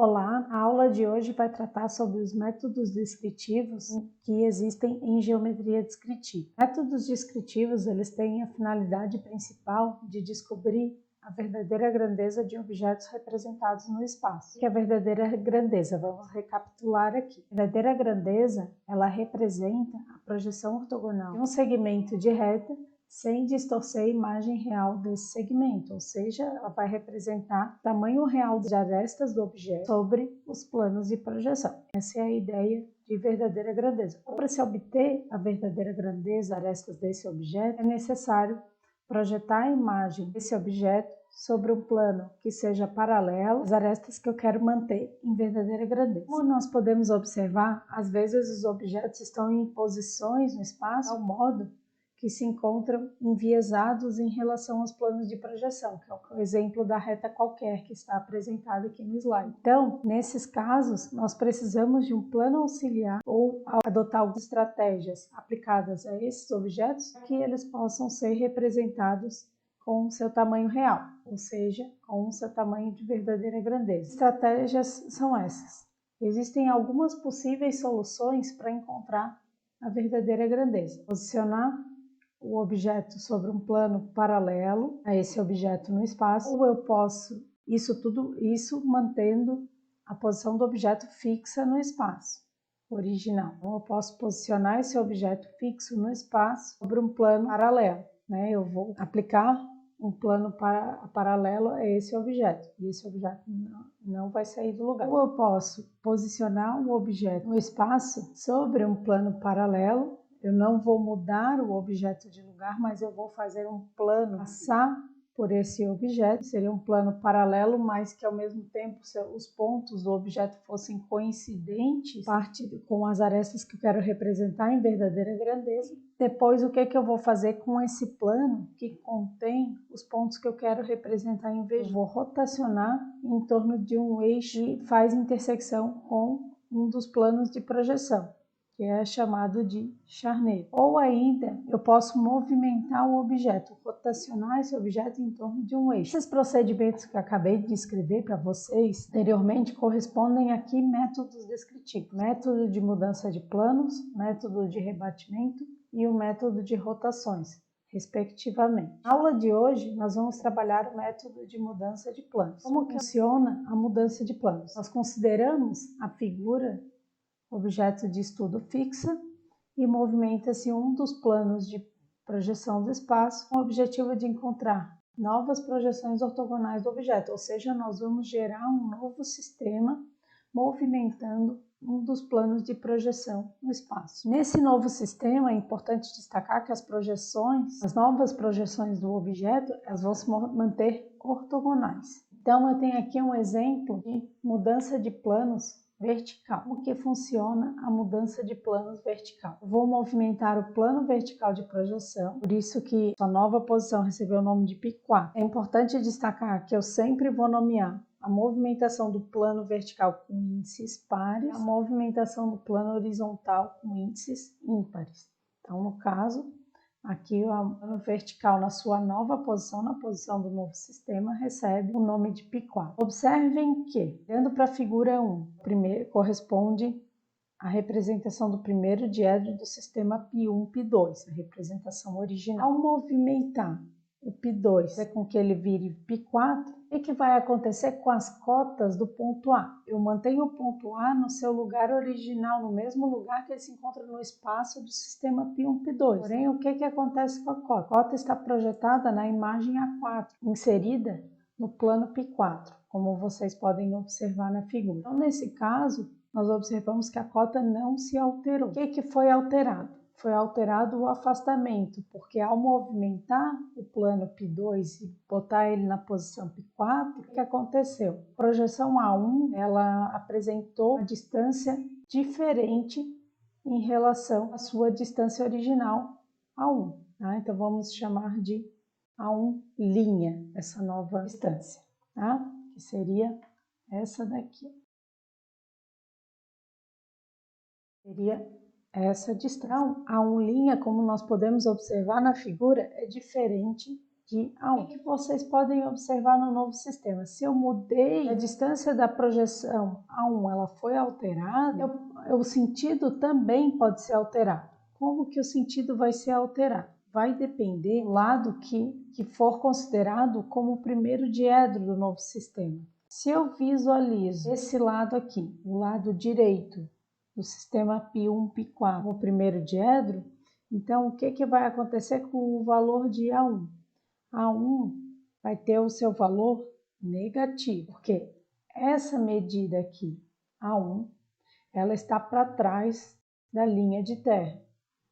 Olá, a aula de hoje vai tratar sobre os métodos descritivos que existem em geometria descritiva. Métodos descritivos, eles têm a finalidade principal de descobrir a verdadeira grandeza de objetos representados no espaço. O que é a verdadeira grandeza? Vamos recapitular aqui. A verdadeira grandeza, ela representa a projeção ortogonal de um segmento de reta sem distorcer a imagem real desse segmento, ou seja, ela vai representar o tamanho real das arestas do objeto sobre os planos de projeção. Essa é a ideia de verdadeira grandeza. Para se obter a verdadeira grandeza das arestas desse objeto, é necessário projetar a imagem desse objeto sobre um plano que seja paralelo às arestas que eu quero manter em verdadeira grandeza. Como nós podemos observar, às vezes os objetos estão em posições no espaço, ao modo que se encontram enviesados em relação aos planos de projeção, que é o exemplo da reta qualquer que está apresentado aqui no slide. Então, nesses casos, nós precisamos de um plano auxiliar ou adotar algumas estratégias aplicadas a esses objetos para que eles possam ser representados com o seu tamanho real, ou seja, com o seu tamanho de verdadeira grandeza. Estratégias são essas. Existem algumas possíveis soluções para encontrar a verdadeira grandeza. Posicionar o objeto sobre um plano paralelo a esse objeto no espaço, ou eu posso isso mantendo a posição do objeto fixa no espaço original. Então, eu posso posicionar esse objeto fixo no espaço sobre um plano paralelo, né? Eu vou aplicar um plano paralelo a esse objeto, e esse objeto não vai sair do lugar. Ou eu posso posicionar um objeto no espaço sobre um plano paralelo. Eu não vou mudar o objeto de lugar, mas eu vou fazer um plano passar por esse objeto. Seria um plano paralelo, mas que ao mesmo tempo os pontos do objeto fossem coincidentes, com as arestas que eu quero representar em verdadeira grandeza. Depois, o que eu vou fazer com esse plano que contém os pontos que eu quero representar em vez? Eu vou rotacionar em torno de um eixo que faz intersecção com um dos planos de projeção, que é chamado de charneiro. Ou ainda, eu posso movimentar o objeto, rotacionar esse objeto em torno de um eixo. Esses procedimentos que eu acabei de descrever para vocês anteriormente correspondem aqui métodos descritivos. Método de mudança de planos, método de rebatimento e o método de rotações, respectivamente. Na aula de hoje, nós vamos trabalhar o método de mudança de planos. Como que funciona a mudança de planos? Nós consideramos a figura objeto de estudo fixa e movimenta-se um dos planos de projeção do espaço com o objetivo de encontrar novas projeções ortogonais do objeto, ou seja, nós vamos gerar um novo sistema movimentando um dos planos de projeção no espaço. Nesse novo sistema, é importante destacar que as novas projeções do objeto, elas vão se manter ortogonais. Então, eu tenho aqui um exemplo de mudança de planos vertical. Como que funciona a mudança de planos vertical? Eu vou movimentar o plano vertical de projeção, por isso que sua nova posição recebeu o nome de P4. É importante destacar que eu sempre vou nomear a movimentação do plano vertical com índices pares e a movimentação do plano horizontal com índices ímpares. Então, no caso, aqui o plano vertical na sua nova posição, na posição do novo sistema, recebe o nome de P4. Observem que, olhando para a figura 1, corresponde à representação do primeiro diedro do sistema P1, P2, a representação original. Ao movimentar o P2, é com que ele vire P4, o que vai acontecer com as cotas do ponto A? Eu mantenho o ponto A no seu lugar original, no mesmo lugar que ele se encontra no espaço do sistema P1, P2. Porém, o que acontece com a cota? A cota está projetada na imagem A4, inserida no plano P4, como vocês podem observar na figura. Então, nesse caso, nós observamos que a cota não se alterou. O que foi alterado? Foi alterado o afastamento, porque ao movimentar o plano P2 e botar ele na posição P4, o que aconteceu? A projeção A1, ela apresentou uma distância diferente em relação à sua distância original A1. Tá? Então, vamos chamar de A1', essa nova distância, tá? Que seria essa daqui. Seria essa distância. A A1', como nós podemos observar na figura, é diferente de A1. O que vocês podem observar no novo sistema? Se eu mudei a distância da projeção A1, ela foi alterada, o sentido também pode ser alterado. Como que o sentido vai ser alterado? Vai depender do lado que for considerado como o primeiro diedro do novo sistema. Se eu visualizo esse lado aqui, o lado direito do sistema π1, π4, como o primeiro diedro, então o que vai acontecer com o valor de A1? A1 vai ter o seu valor negativo, porque essa medida aqui, A1, ela está para trás da linha de terra.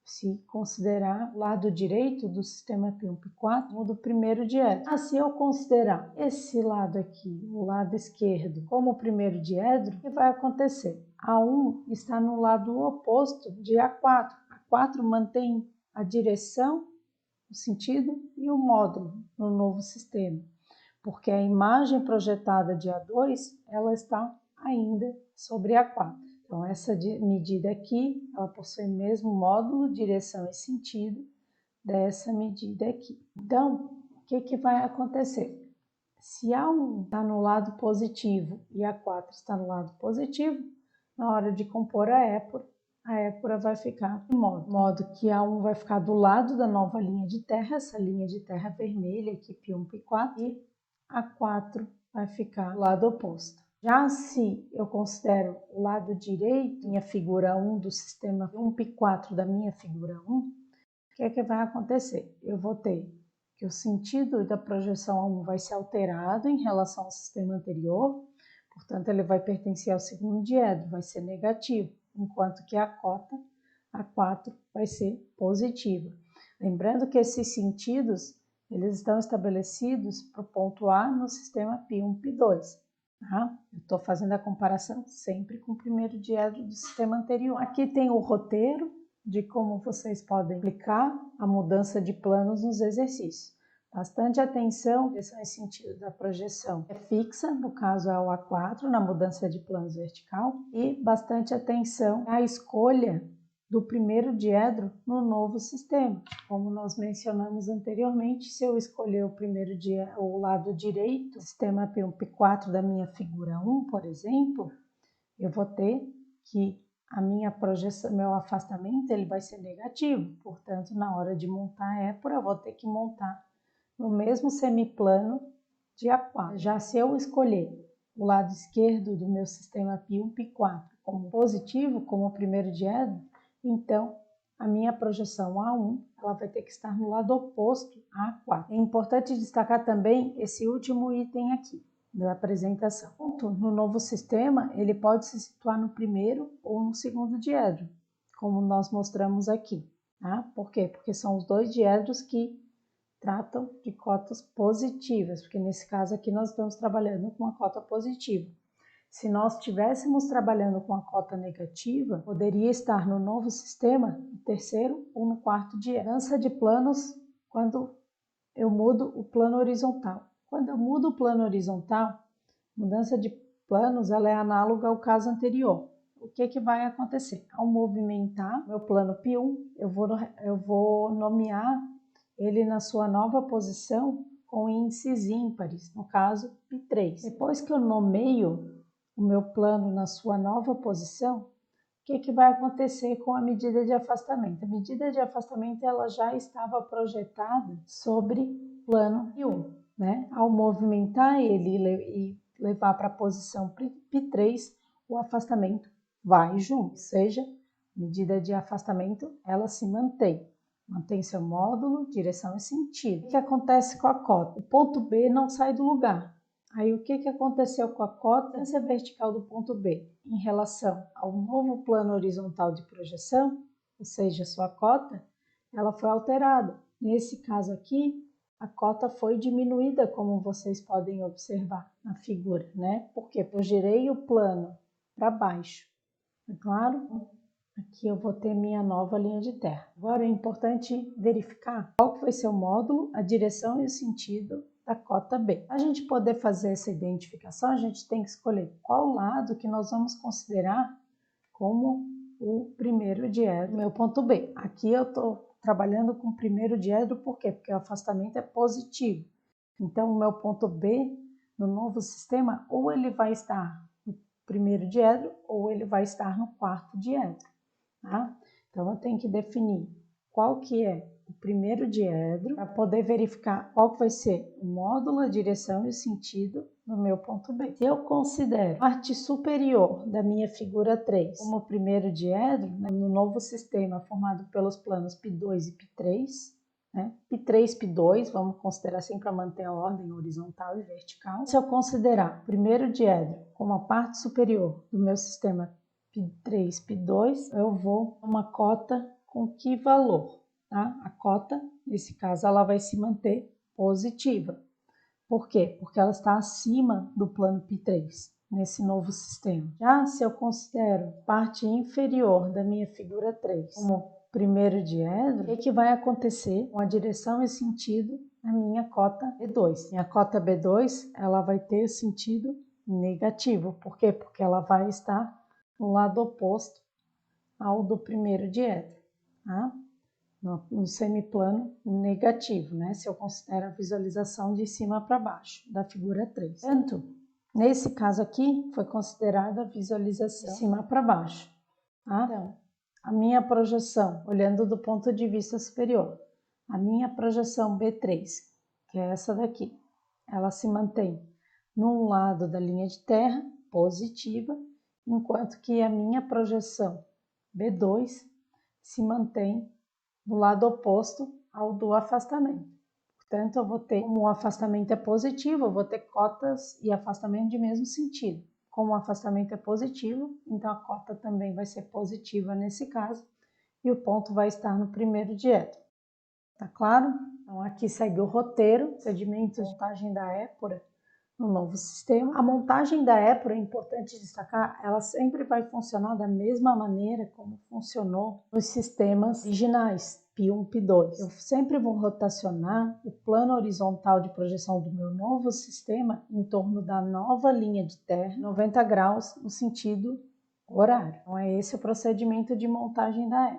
Se considerar o lado direito do sistema π1, π4, do primeiro diedro. Se eu considerar esse lado aqui, o lado esquerdo, como o primeiro diedro, o que vai acontecer? A1 está no lado oposto de A4. A4 mantém a direção, o sentido e o módulo no novo sistema, porque a imagem projetada de A2, ela está ainda sobre A4. Então, essa medida aqui, ela possui o mesmo módulo, direção e sentido dessa medida aqui. Então, o que vai acontecer? Se A1 está no lado positivo e A4 está no lado positivo, na hora de compor a épura vai ficar de modo que A1 vai ficar do lado da nova linha de terra, essa linha de terra vermelha aqui, π1, π4, e A4 vai ficar do lado oposto. Já se eu considero o lado direito, minha figura 1 do sistema 1 π4 da minha figura 1, o que vai acontecer? Eu vou ter que o sentido da projeção A1 vai ser alterado em relação ao sistema anterior, portanto ele vai pertencer ao segundo diedro, vai ser negativo, enquanto que a cota A4 vai ser positiva. Lembrando que esses sentidos eles estão estabelecidos para o ponto A no sistema π1, π2. Tá? Eu estou fazendo a comparação sempre com o primeiro diedro do sistema anterior. Aqui tem o roteiro de como vocês podem aplicar a mudança de planos nos exercícios. Bastante atenção, direção e sentido da projeção é fixa, no caso é o A4, na mudança de planos vertical, e bastante atenção à escolha do primeiro diedro no novo sistema. Como nós mencionamos anteriormente, se eu escolher o lado direito do sistema π1, π4 da minha figura 1, por exemplo, eu vou ter que a minha projeção, meu afastamento, ele vai ser negativo. Portanto, na hora de montar a épura, eu vou ter que montar no mesmo semiplano de A4. Já se eu escolher o lado esquerdo do meu sistema π1, π4 como positivo, como o primeiro diedro, então a minha projeção A1 ela vai ter que estar no lado oposto a A4. É importante destacar também esse último item aqui da apresentação. No novo sistema, ele pode se situar no primeiro ou no segundo diedro, como nós mostramos aqui. Tá? Por quê? Porque são os dois diedros que tratam de cotas positivas, porque nesse caso aqui nós estamos trabalhando com a cota positiva. Se nós estivéssemos trabalhando com a cota negativa, poderia estar no novo sistema no terceiro ou no quarto diedro. Mudança de planos quando eu mudo o plano horizontal. Quando eu mudo o plano horizontal, mudança de planos ela é análoga ao caso anterior. O que vai acontecer? Ao movimentar meu plano π1, eu vou nomear ele na sua nova posição com índices ímpares, no caso π3. Depois que eu nomeio o meu plano na sua nova posição, o que vai acontecer com a medida de afastamento? A medida de afastamento ela já estava projetada sobre plano π1, né? Ao movimentar ele e levar para a posição π3, o afastamento vai junto, ou seja, a medida de afastamento ela se mantém seu módulo, direção e sentido. O que acontece com a cota? O ponto B não sai do lugar. Aí o que aconteceu com a cota? A distância vertical do ponto B em relação ao novo plano horizontal de projeção, ou seja, sua cota, ela foi alterada. Nesse caso aqui, a cota foi diminuída, como vocês podem observar na figura, né? Porque eu girei o plano para baixo, é claro? Aqui eu vou ter minha nova linha de terra. Agora é importante verificar qual foi seu módulo, a direção e o sentido da cota B. Para a gente poder fazer essa identificação, a gente tem que escolher qual lado que nós vamos considerar como o primeiro diedro do meu ponto B. Aqui eu estou trabalhando com o primeiro diedro, por quê? Porque o afastamento é positivo. Então, o meu ponto B no novo sistema, ou ele vai estar no primeiro diedro, ou ele vai estar no quarto diedro, tá? Então, eu tenho que definir qual que é o primeiro diedro para poder verificar qual que vai ser o módulo, a direção e o sentido no meu ponto B. Se eu considero a parte superior da minha figura 3 como o primeiro diedro, né, no novo sistema formado pelos planos π2 e π3, né, π3, π2, vamos considerar assim para manter a ordem horizontal e vertical. Se eu considerar o primeiro diedro como a parte superior do meu sistema π3, π2, eu vou uma cota com que valor? Tá? A cota, nesse caso, ela vai se manter positiva. Por quê? Porque ela está acima do plano π3, nesse novo sistema. Já se eu considero parte inferior da minha figura 3 como primeiro diedro, o que vai acontecer com a direção e sentido da minha cota B2? Minha cota B2, ela vai ter sentido negativo. Por quê? Porque ela vai estar no lado oposto ao do primeiro diedro, tá? No semiplano negativo, né? Se eu considero a visualização de cima para baixo da figura 3. Portanto, nesse caso aqui, foi considerada a visualização de cima para baixo, tá? Então, a minha projeção, olhando do ponto de vista superior, a minha projeção B3, que é essa daqui, ela se mantém num lado da linha de terra, positiva, enquanto que a minha projeção B2 se mantém do lado oposto ao do afastamento. Portanto, eu vou ter, como o afastamento é positivo, eu vou ter cotas e afastamento de mesmo sentido. Como o afastamento é positivo, então a cota também vai ser positiva nesse caso, e o ponto vai estar no primeiro diedro. Tá claro? Então aqui segue o roteiro, procedimento de montagem da épora no novo sistema. A montagem da épora, é importante destacar, ela sempre vai funcionar da mesma maneira como funcionou nos sistemas originais, π1, π2. Eu sempre vou rotacionar o plano horizontal de projeção do meu novo sistema em torno da nova linha de terra, 90 graus no sentido horário. Então é esse o procedimento de montagem da épora.